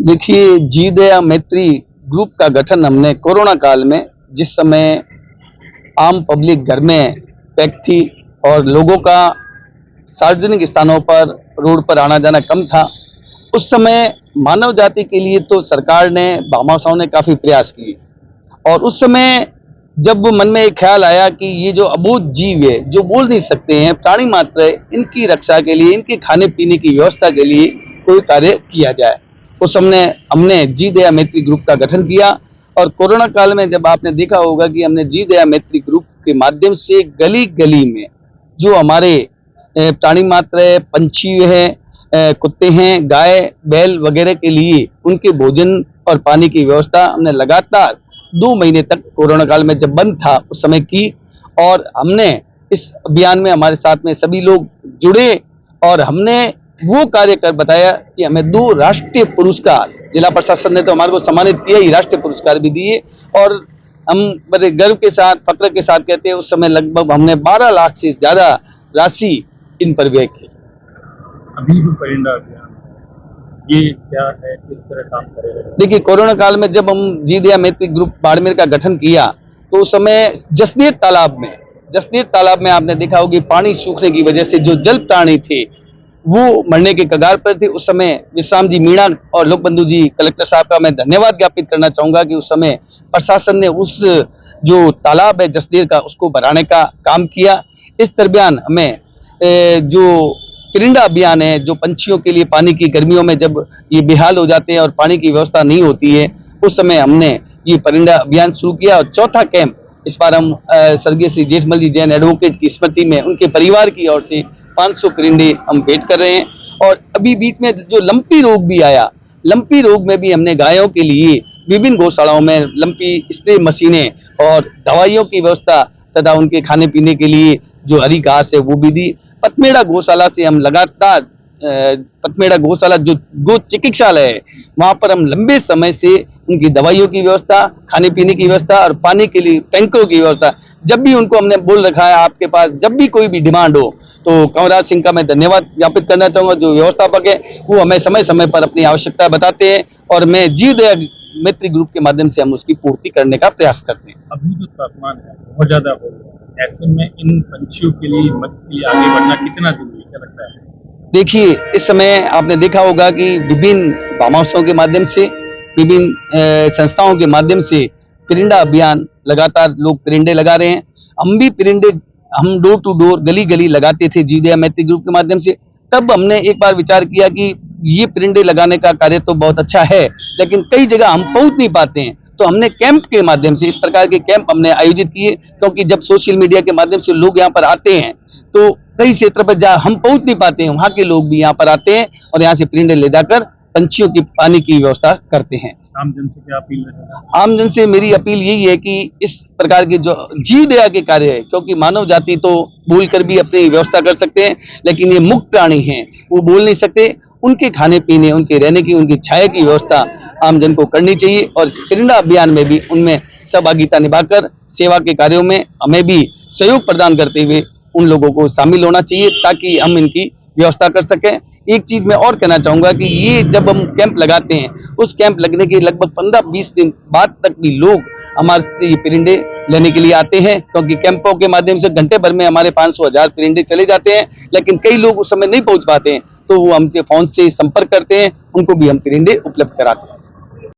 देखिए, जी दया मैत्री ग्रुप का गठन हमने कोरोना काल में, जिस समय आम पब्लिक घर में पैक थी और लोगों का सार्वजनिक स्थानों पर रोड पर आना जाना कम था, उस समय मानव जाति के लिए तो सरकार ने, भामाशाहों ने काफी प्रयास किए। और उस समय जब मन में एक ख्याल आया कि ये जो अबोध जीव है, जो बोल नहीं सकते हैं, प्राणी मात्र है, इनकी रक्षा के लिए, इनके खाने पीने की व्यवस्था के लिए कोई कार्य किया जाए। उस हमने जी दया मैत्री ग्रुप का गठन किया। और कोरोना काल में जब आपने देखा होगा कि हमने जी दया मैत्री ग्रुप के माध्यम से गली गली में जो हमारे प्राणी मात्र है, पंछी हैं, कुत्ते हैं, गाय बैल वगैरह के लिए उनके भोजन और पानी की व्यवस्था हमने लगातार 2 महीने तक कोरोना काल में जब बंद था उस समय की। और हमने इस अभियान में हमारे साथ में सभी लोग जुड़े और हमने वो कार्य कर बताया कि हमें 2 राष्ट्रीय पुरस्कार, जिला प्रशासन ने तो हमारे को सम्मानित किया ही, राष्ट्रीय पुरस्कार भी दिए। और हम बड़े गर्व के साथ, फक्र के साथ कहते हैं, उस समय लगभग हमने 12 लाख से ज्यादा राशि इन पर व्यय की। अभी जो परिंदा अभियान ये क्या है, किस तरह काम करेगा? देखिए, कोरोना काल में जब हम जी दया मैत्री ग्रुप बाड़मेर का गठन किया तो उस समय जसदेव तालाब में आपने देखा होगा पानी सूखने की वजह से जो जल प्राणी थे वो मरने के कगार पर थे। उस समय विश्राम जी मीणा और लोकबंधु जी कलेक्टर साहब का मैं धन्यवाद ज्ञापित करना चाहूंगा कि उस समय प्रशासन ने उस जो तालाब है जसदेव का, उसको भराने का काम किया। इस दरमियान हमें जो परिंदा अभियान है, जो पंछियों के लिए पानी की गर्मियों में जब ये बेहाल हो जाते हैं और पानी की व्यवस्था नहीं होती है, उस समय हमने ये परिंदा अभियान शुरू किया। और चौथा कैंप इस बार हम स्वर्गीय श्री जेठमल जी जैन एडवोकेट की स्मृति में उनके परिवार की ओर से 500 परिंदे हम भेंट कर रहे हैं। और अभी बीच में जो लंपी रोग भी आया, लंपी रोग में भी हमने गायों के लिए विभिन्न गौशालाओं में लंपी स्प्रे मशीनें और दवाइयों की व्यवस्था तथा उनके खाने पीने के लिए जो हरी घास है वो भी दी। पथमेड़ा गौशाला से हम लगातार पथमेड़ा गौशाला जो गो चिकित्सालय है, वहां पर हम लंबे समय से उनकी दवाइयों की व्यवस्था, खाने पीने की व्यवस्था और पानी के लिए टैंकरों की व्यवस्था, जब भी उनको हमने बोल रखा है आपके पास जब भी कोई भी डिमांड हो, तो कंवरराज सिंह का मैं धन्यवाद ज्ञापित करना चाहूंगा। जो व्यवस्थापक है वो हमें समय समय पर अपनी आवश्यकता बताते हैं और मैं जी दया मैत्री ग्रुप के माध्यम से हम उसकी पूर्ति करने का प्रयास करते हैं। अभी जो तापमान है बहुत ज्यादा हो गया है, ऐसे में इन पंछियों के लिए, मत के लिए आगे बढ़ना कितना जरूरी है, क्या लगता है? देखिए, इस समय आपने देखा होगा कि विभिन्न भामाशाहों के माध्यम से, विभिन्न संस्थाओं के माध्यम से परिंदा अभियान लगातार लोग परिंदे लगा रहे हैं। हम भी परिंदे हम डोर टू डोर, गली गली लगाते थे जी दया मैत्री ग्रुप के माध्यम से। तब हमने एक बार विचार किया कि ये परिंदे लगाने का कार्य तो बहुत अच्छा है, लेकिन कई जगह हम पहुंच नहीं पाते हैं, तो हमने कैंप के माध्यम से इस प्रकार के कैंप हमने आयोजित किए। क्योंकि जब सोशल मीडिया के माध्यम से लोग यहाँ पर आते हैं तो कई क्षेत्र पर जहाँ हम पहुंच नहीं पाते हैं, वहां के लोग भी यहाँ पर आते हैं और यहाँ से परिंदे ले जाकर पंछियों की पानी की व्यवस्था करते हैं। आमजन से क्या अपील है? आमजन से मेरी अपील यही है कि इस प्रकार के जो जी दया के कार्य है, क्योंकि मानव जाति तो बोलकर भी अपनी व्यवस्था कर सकते हैं, लेकिन ये मुक्त प्राणी हैं, वो बोल नहीं सकते। उनके खाने पीने, उनके रहने की, उनकी छाया की व्यवस्था आमजन को करनी चाहिए। और इस परिंदा अभियान में भी उनमें सहभागिता निभाकर सेवा के कार्यों में हमें भी सहयोग प्रदान करते हुए उन लोगों को शामिल होना चाहिए, ताकि हम इनकी व्यवस्था कर सकें। एक चीज मैं और कहना चाहूंगा कि ये जब हम कैंप लगाते हैं, उस कैंप लगने के लगभग 15-20 दिन बाद तक भी लोग हमारे से ये परिंदे लेने के लिए आते हैं, क्योंकि कैंपों के माध्यम से घंटे भर में हमारे 500-1000 परिंदे चले जाते हैं। लेकिन कई लोग उस समय नहीं पहुंच पाते हैं, तो वो हमसे फोन से संपर्क करते हैं, उनको भी हम परिंदे उपलब्ध कराते हैं।